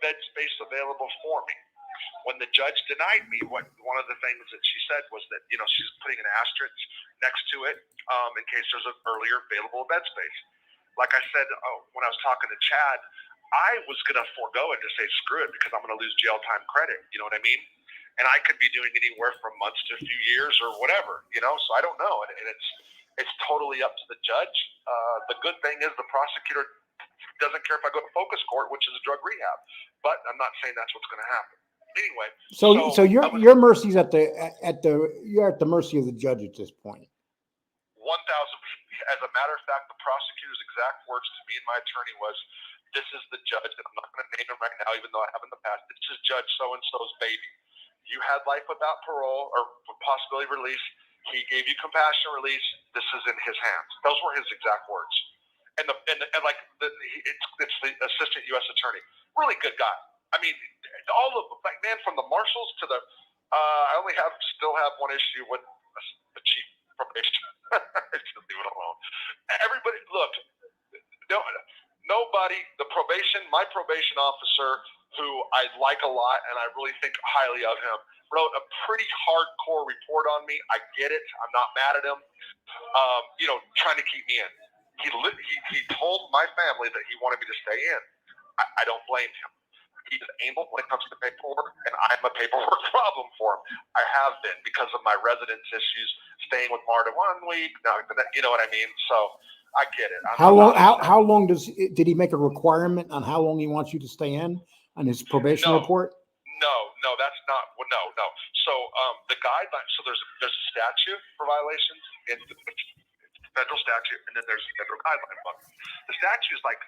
bed space available for me. When the judge denied me, one of the things that she said was that, she's putting an asterisk next to it in case there's an earlier available bed space. Like I said, when I was talking to Chad, I was going to forego it to say screw it because I'm going to lose jail time credit. You know what I mean? And I could be doing anywhere from months to a few years or whatever, so I don't know. And it's totally up to the judge. The good thing is the prosecutor doesn't care if I go to focus court, which is a drug rehab. But I'm not saying that's what's going to happen. Anyway, so your mercy's you're at the mercy of the judge at this point. 1,000%. As a matter of fact, the prosecutor's exact words to me and my attorney was, "This is the judge, and I'm not going to name him right now, even though I have in the past. This is Judge so-and-so's baby. You had life without parole or possibility of release. He gave you compassionate release. This is in his hands." Those were his exact words. And it's the assistant U.S. attorney, really good guy. I mean, all of them, like, man, from the marshals to the, I still have one issue with the chief probation. Just leave it alone. Everybody, look, nobody, my probation officer, who I like a lot and I really think highly of him, wrote a pretty hardcore report on me. I get it. I'm not mad at him. Trying to keep me in. He told my family that he wanted me to stay in. I don't blame him. He's anal when it comes to paperwork, and I'm a paperwork problem for him. I have been because of my residence issues, staying with Marta 1 week. Now, you know what I mean? So I get it. How long did he make a requirement on how long he wants you to stay in on his probation report? No, that's not. No. So the guidelines. So there's a statute for violations. It's federal statute, and then there's a federal guideline book. The statute is like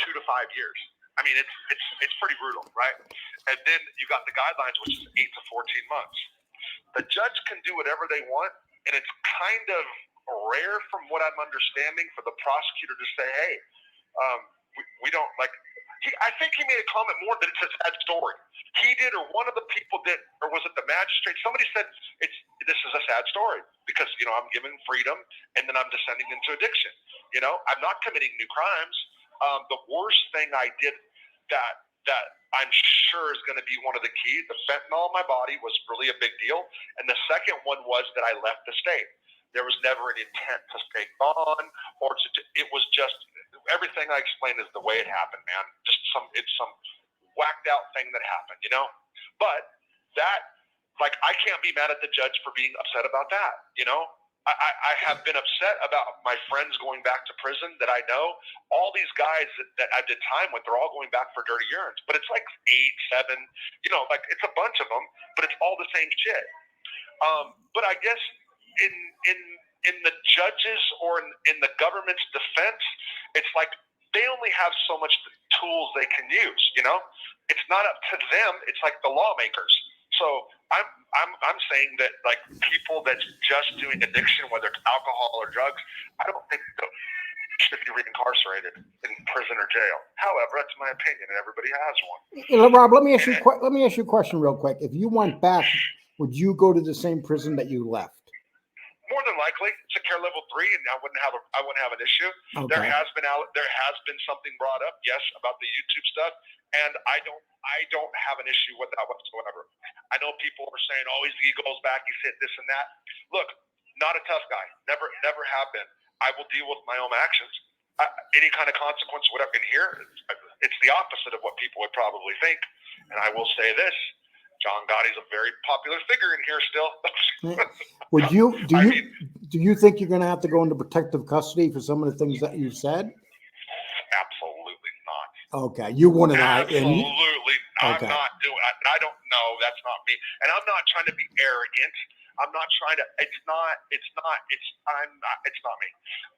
2 to 5 years. I mean, it's pretty brutal, right? And then you got the guidelines, which is 8 to 14 months. The judge can do whatever they want, and it's kind of rare, from what I'm understanding, for the prosecutor to say, "Hey, we don't like." I think he made a comment more that it's a sad story. He did, or one of the people did, or was it the magistrate? Somebody said this is a sad story because I'm given freedom and then I'm descending into addiction. I'm not committing new crimes. The worst thing I did that I'm sure is going to be one of the keys, the fentanyl in my body, was really a big deal. And the second one was that I left the state. There was never an intent to stay on, or it was just everything I explained is the way it happened, man. It's some whacked out thing that happened, But that, I can't be mad at the judge for being upset about that, I have been upset about my friends going back to prison that I know. All these guys that I did time with, they're all going back for dirty urines. But it's like 8, 7, it's a bunch of them, but it's all the same shit. But I guess in the judges or in the government's defense, it's like they only have so much tools they can use, It's not up to them. It's like the lawmakers. So I'm saying that, like, people that's just doing addiction, whether it's alcohol or drugs, I don't think they should be reincarcerated in prison or jail. However, that's my opinion, and everybody has one. Rob, let me ask you a question real quick. If you went back, would you go to the same prison that you left? More than likely, it's a care level 3, and I wouldn't have an issue. Okay. There has been something brought up, yes, about the YouTube stuff, and I don't have an issue with that whatsoever. I know people are saying, "Oh, he goes back, he said this and that." Look, not a tough guy. Never have been. I will deal with my own actions. Any kind of consequence, whatever. In here, it's the opposite of what people would probably think. And I will say this. John Gotti's a very popular figure in here still. Do you think you're going to have to go into protective custody for some of the things that you've said? Absolutely not. Okay, you wouldn't. Absolutely. Okay. I'm not doing. I don't know. That's not me. And I'm not trying to be arrogant. I'm not trying to. It's not me.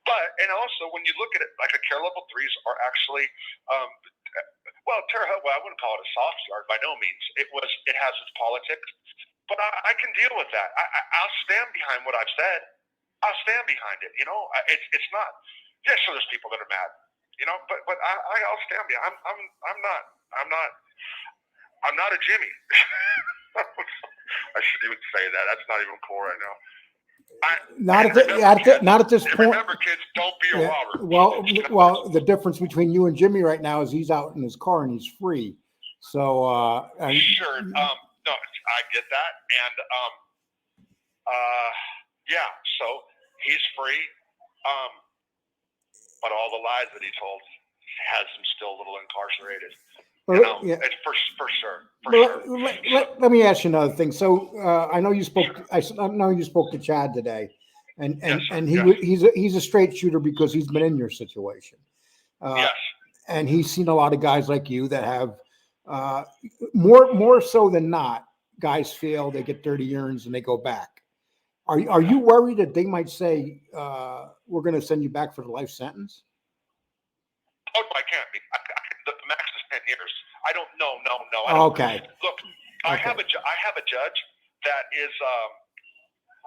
But, and also when you look at it, like a care level 3s are actually. Terre Haute, I wouldn't call it a soft yard by no means. It has its politics, but I can deal with that. I'll stand behind what I've said. I'll stand behind it. It's not. Yeah, sure, there's people that are mad. But I'll stand behind. I'm not a Jimmy. I shouldn't even say that. That's not even cool right now. Not at this point. Remember, kids, don't be a robber. Well, the difference between you and Jimmy right now is he's out in his car and he's free. So, Sure. No, I get that. And, yeah, so he's free. But all the lies that he told has him still a little incarcerated. yeah. It's for sure. Let me ask you another thing. So, I know you spoke. I know you spoke to Chad today, and Yes, sir. he's a straight shooter because he's been in your situation. Yes. And he's seen a lot of guys like you that have more so than not. Guys fail, they get dirty urines, and they go back. Are you worried that they might say we're going to send you back for the life sentence? Oh, I can't be. The max is 10 years. I don't. No. Okay. Look, I have a judge that is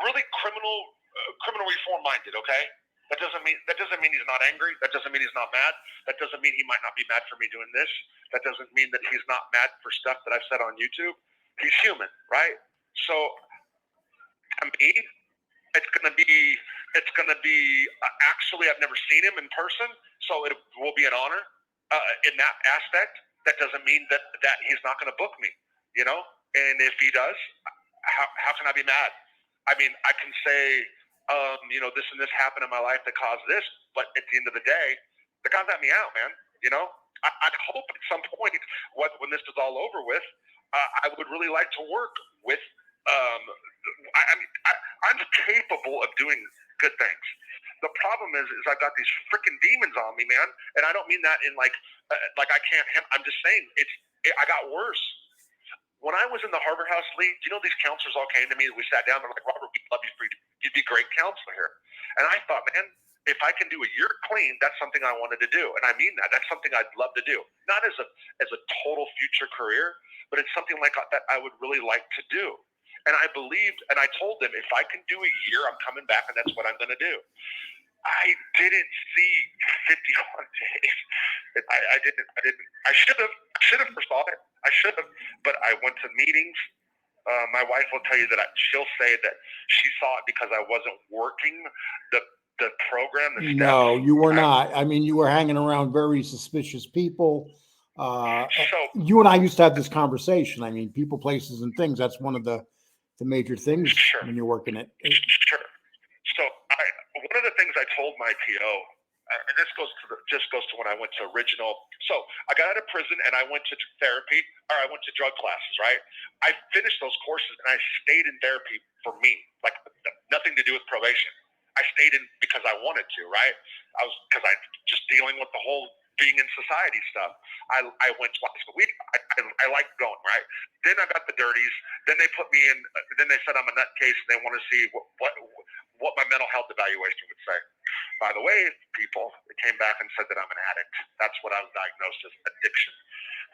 really criminal reform minded. Okay. That doesn't mean he's not angry. That doesn't mean he's not mad. That doesn't mean he might not be mad for me doing this. That doesn't mean that he's not mad for stuff that I've said on YouTube. He's human, right? So, to me, it's gonna be. Actually, I've never seen him in person, so it will be an honor in that aspect. That doesn't mean that he's not going to book me, And if he does, how can I be mad? I mean, I can say, this and this happened in my life that caused this, but at the end of the day, the guy got me out, man. I'd hope at some point, when this is all over with, I would really like to work with. I'm capable of doing good things. The problem is I've got these freaking demons on me, man, and I don't mean that in like I can't. I'm just saying I got worse. When I was in the Harbor House, Lee, these counselors all came to me. We sat down. They're like, Robert, we love you. You'd be a great counselor here. And I thought, man, if I can do a year clean, that's something I wanted to do. And I mean that. That's something I'd love to do. Not as a total future career, but it's something like that I would really like to do. And I believed, and I told them, if I can do a year, I'm coming back, and that's what I'm going to do. I didn't see 51 days. I didn't. I should have foresaw it. I should have, but I went to meetings. My wife will tell you that she'll say that she saw it because I wasn't working the program. The steps. No, you were not. I mean, you were hanging around very suspicious people. You and I used to have this conversation. I mean, people, places, and things. That's one of the major things when you're working it. Sure. So one of the things I told my PO, and this goes to when I went to original. So I got out of prison and I went to therapy, or I went to drug classes, right? I finished those courses and I stayed in therapy for me, like nothing to do with probation. I stayed in because I wanted to, right? Because I just dealing with the whole being in society stuff. I went twice a week. I liked going, right? Then I got the dirties. Then they put me in. Then they said I'm a nutcase, and they want to see what my mental health evaluation would say. By the way, people, they came back and said that I'm an addict. That's what I was diagnosed as, addiction.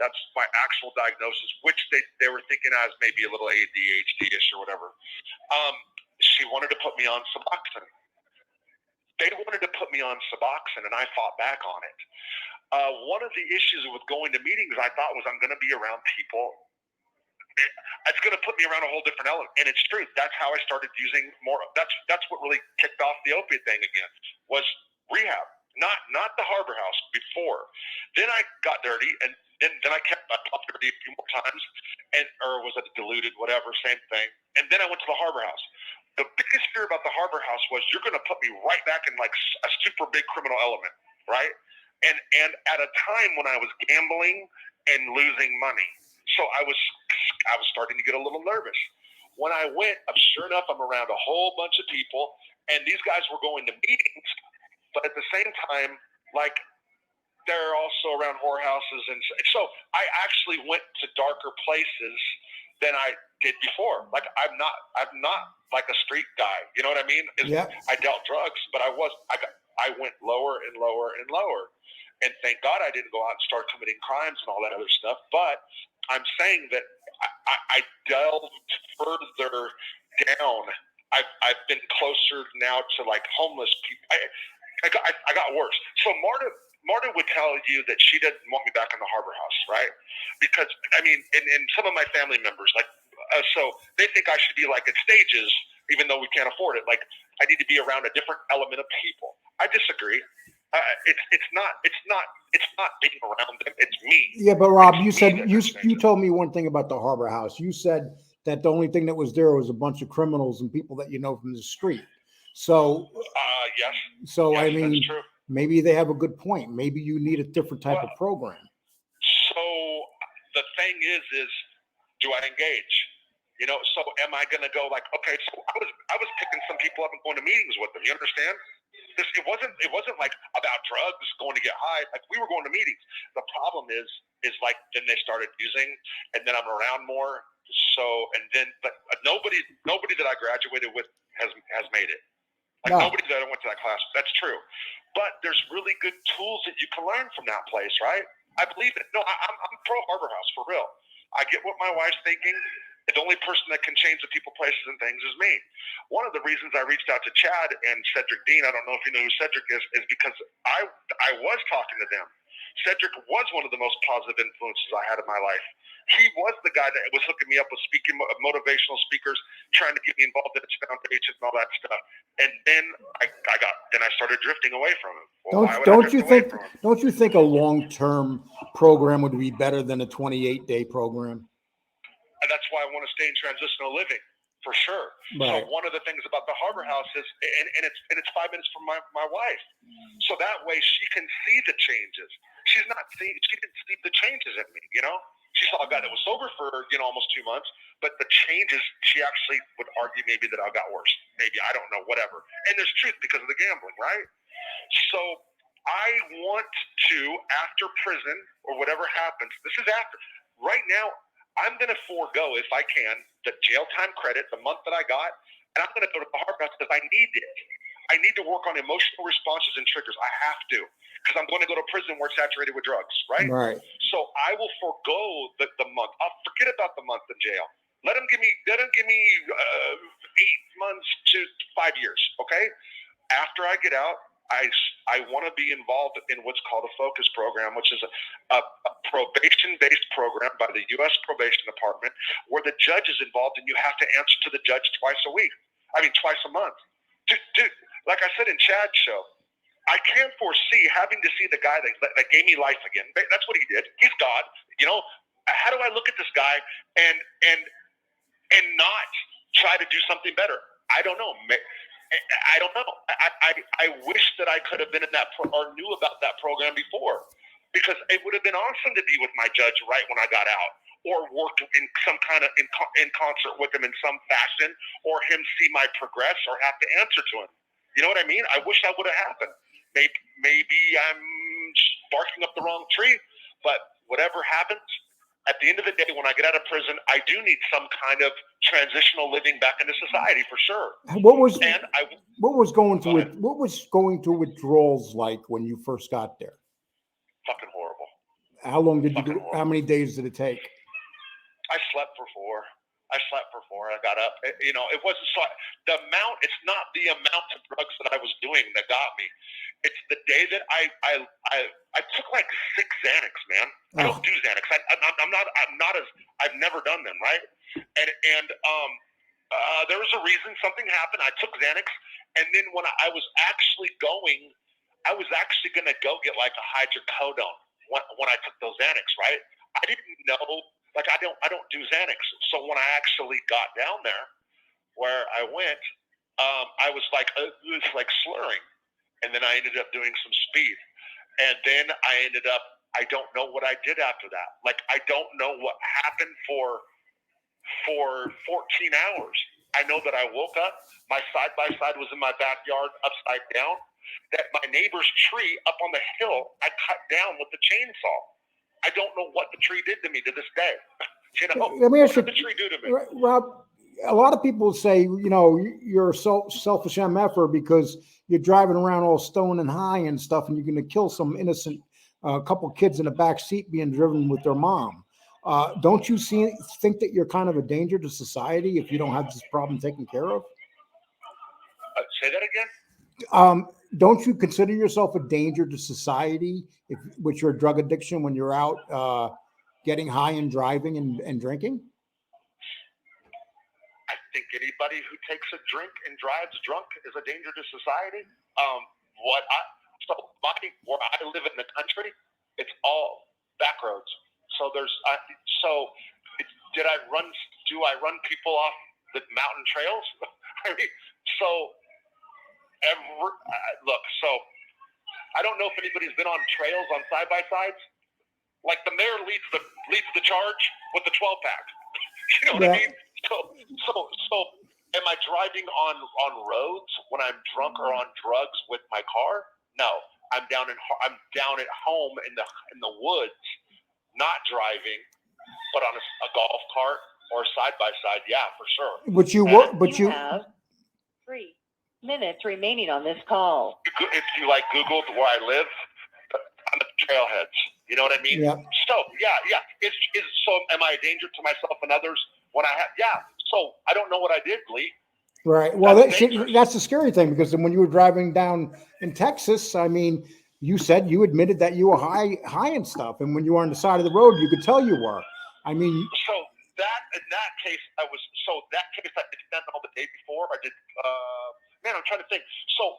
That's my actual diagnosis, which they were thinking I was maybe a little ADHD-ish or whatever. She wanted to put me on Suboxone. They wanted to put me on Suboxone, and I fought back on it. One of the issues with going to meetings, I thought, was I'm going to be around people. It's going to put me around a whole different element, and it's true. That's how I started using more. That's what really kicked off the opiate thing again, was rehab, not the Harbor House before. Then I got dirty, and then I popped dirty a few more times, or was it diluted, whatever, same thing. And then I went to the Harbor House. The biggest fear about the Harbor House was you're going to put me right back in like a super big criminal element, right? And at a time when I was gambling and losing money. So I was starting to get a little nervous. When I went, sure enough, I'm around a whole bunch of people, and these guys were going to meetings, but at the same time, like, they're also around whorehouses. And so I actually went to darker places than I did before. Like, I'm not like a street guy. You know what I mean? Yeah. I dealt drugs, but I went lower and lower and lower. And thank God I didn't go out and start committing crimes and all that other stuff. But I'm saying that I delved further down. I've been closer now to like homeless people. I got worse. So Marta would tell you that she didn't want me back in the Harbor House, right? Because I mean, and some of my family members, like, so they think I should be like at stages, even though we can't afford it. Like, I need to be around a different element of people. I disagree. It's not It's not being around them. It's me. Yeah, but Rob, It's you me said that you gets you changed. told me one thing about the Harbor House. You said that the only thing that was there was a bunch of criminals and people that you know from the street. So, Yes, I yes, that's mean, true. maybe they have a good point. Maybe you need a different type of Well, program. so the thing is, do I engage? You know, so am I going to go like, okay, so I was picking some people up and going to meetings with them. You understand? It wasn't like about drugs, going to get high. Like we were going to meetings. The problem is like then they started using, and then I'm around more. So but nobody that I graduated with has made it. Like No. nobody that I went to that class. That's true. But there's really good tools that you can learn from that place, right? I believe it. No, I'm pro Harbor House for real. I get what my wife's thinking. The only person that can change the people, places, and things is me. One of the reasons I reached out to Chad and Cedric Dean, I don't know if you know who Cedric is because I was talking to them. Cedric was one of the most positive influences I had in my life. He was the guy that was hooking me up with speaking motivational speakers, trying to get me involved in its foundation and all that stuff. And then I started drifting away from him. Well, Don't you think a long-term program would be better than a 28-day program? And that's why I want to stay in transitional living for sure. Right. So one of the things about the Harbor House is, and it's 5 minutes from my wife, so that way she can see the changes. She didn't see the changes in me, you know. She saw a guy that was sober for almost 2 months, but the changes she actually would argue maybe that I got worse. Maybe I don't know, whatever. And there's truth because of the gambling, right? So I want to, after prison or whatever happens, this is after. Right now, I'm going to forego, if I can, the jail time credit, the month that I got, and I'm going to go to the Harbor House because I need it. I need to work on emotional responses and triggers. I have to because I'm going to go to prison where it's saturated with drugs, right? Right. So I will forego the month. I'll forget about the month in jail. Let them give me 8 months to 5 years, okay? After I get out, I want to be involved in what's called a focus program, which is a probation-based program by the U.S. Probation Department where the judge is involved and you have to answer to the judge twice a month. Dude, like I said in Chad's show, I can't foresee having to see the guy that gave me life again. That's what he did. He's God. You know, how do I look at this guy and not try to do something better? I don't know. I don't know. I wish that I could have been in that or knew about that program before, because it would have been awesome to be with my judge right when I got out, or work in some kind of in concert with him in some fashion, or him see my progress or have to answer to him. You know what I mean? I wish that would have happened. Maybe I'm barking up the wrong tree, but whatever happens, at the end of the day, when I get out of prison, I do need some kind of transitional living back into society for sure. What was going to withdrawals like when you first got there? Fucking horrible. How long did you do? How many days did it take? I slept for 4. I got up. It wasn't the amount. It's not the amount of drugs that I was doing that got me. It's the day that I took like 6 Xanax, man. I don't do Xanax. I've never done them, right? And there was a reason. Something happened. I took Xanax, and then when I was actually going, I was actually going to go get like a hydrocodone when I took those Xanax, right? I didn't know. Like I don't do Xanax. So when I actually got down there, where I went, I was like slurring, and then I ended up doing some speed, and then I don't know what I did after that. Like I don't know what happened for 14 hours. I know that I woke up, my side by side was in my backyard upside down. That my neighbor's tree up on the hill I cut down with the chainsaw. I don't know what the tree did to me to this day. Let me ask you, what did the tree do to me? Rob, a lot of people say, you're so selfish MFer because you're driving around all stoned and high and stuff, and you're going to kill some innocent couple kids in the back seat being driven with their mom. Don't you think that you're kind of a danger to society if you don't have this problem taken care of? Say that again? Don't you consider yourself a danger to society with your drug addiction when you're out getting high and driving and drinking? I think anybody who takes a drink and drives drunk is a danger to society. Where I live in the country, It's all back roads. So do I run people off the mountain trails? I mean, so look, so I don't know if anybody's been on trails on side-by-sides. Like the mayor leads the charge with the 12-pack. You know what I mean? So am I driving on roads when I'm drunk or on drugs with my car? No, I'm down at home in the woods, not driving, but on a golf cart or side-by-side. Yeah, for sure. You have 3 minutes remaining on this call. If you like Googled where I live, I'm at trailheads. You know what I mean? Yeah. So yeah. So am I a danger to myself and others when I have? Yeah. So I don't know what I did, Lee. Right. Well, that's the scary thing, because when you were driving down in Texas, I mean, you said you admitted that you were high and stuff, and when you were on the side of the road, you could tell you were. I mean, so in that case I did fentanyl the day before. I did. I'm trying to think. So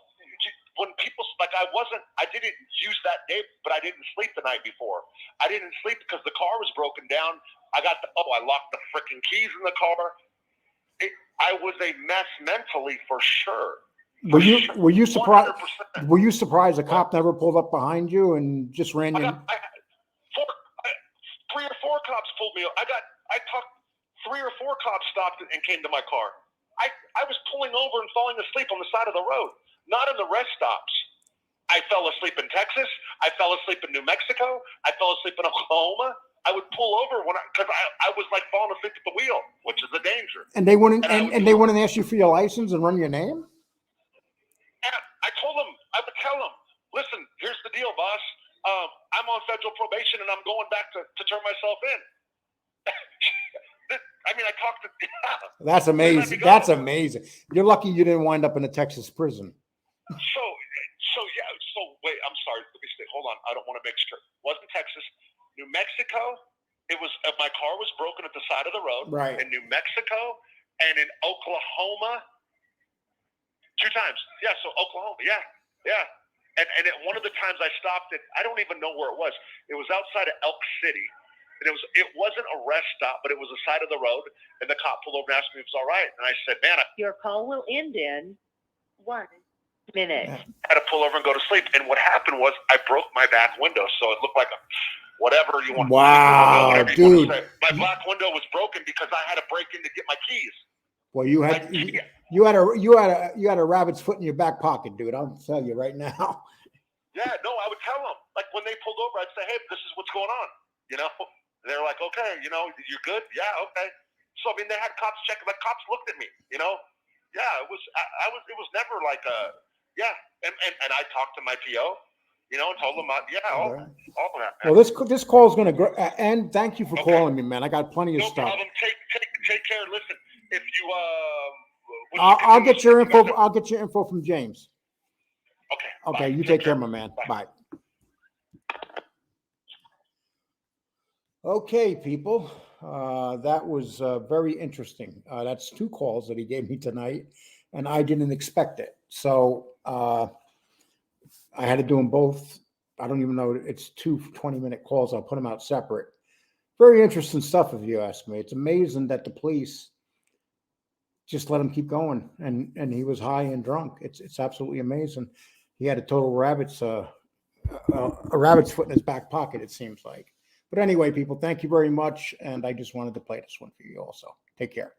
when people I didn't use that day, but I didn't sleep the night before. I didn't sleep because the car was broken down. I locked the freaking keys in the car. I was a mess mentally for sure. Were you surprised? 100%. Were you surprised a cop never pulled up behind you and just ran you? 3 or 4 cops pulled me. I talked. 3 or 4 cops stopped and came to my car. I was pulling over and falling asleep on the side of the road, not in the rest stops. I fell asleep in Texas. I fell asleep in New Mexico. I fell asleep in Oklahoma. I would pull over because I was like falling asleep at the wheel, which is a danger. And they wouldn't they wouldn't ask you for your license and run your name? And I told them, I would tell them, listen, here's the deal, boss. I'm on federal probation and I'm going back to turn myself in. I mean, I talked to. That's amazing. That's amazing. You're lucky you didn't wind up in a Texas prison. So wait, I'm sorry. Let me say, hold on. I don't want to make sure. Wasn't Texas, New Mexico? It was. My car was broken at the side of the road. Right. In New Mexico and in Oklahoma, 2 times. Yeah. So Oklahoma. Yeah. And one of the times I stopped at, I don't even know where it was. It was outside of Elk City. And it wasn't a rest stop, but it was the side of the road. And the cop pulled over and asked me if it was all right. And I said, man, Your call will end in 1 minute. I had to pull over and go to sleep. And what happened was I broke my back window. So it looked like whatever you want. Wow, dude. My back window was broken because I had to break in to get my keys. Well, you had a rabbit's foot in your back pocket, dude. I'll tell you right now. Yeah, no, I would tell them. Like when they pulled over, I'd say, hey, this is what's going on. You know? They're like, okay, you're good? Yeah, okay. So, I mean, they had cops checking. Like, cops looked at me, Yeah, it was never like yeah. And I talked to my PO, and told them, all of that. Man. Well, this call is going to end. Thank you for calling me, man. I got plenty of stuff. No problem. Take care. Listen, if you, I'll get your info. I'll get your info from James. Okay. Okay. You take care, my man. Bye. Okay, people, that was very interesting. That's 2 calls that he gave me tonight, and I didn't expect it. So I had to do them both. I don't even know. It's 2 20-minute calls. I'll put them out separate. Very interesting stuff, if you ask me. It's amazing that the police just let him keep going, and he was high and drunk. It's absolutely amazing. He had a total rabbit's foot in his back pocket, it seems like. But anyway, people, thank you very much. And I just wanted to play this one for you also. Take care.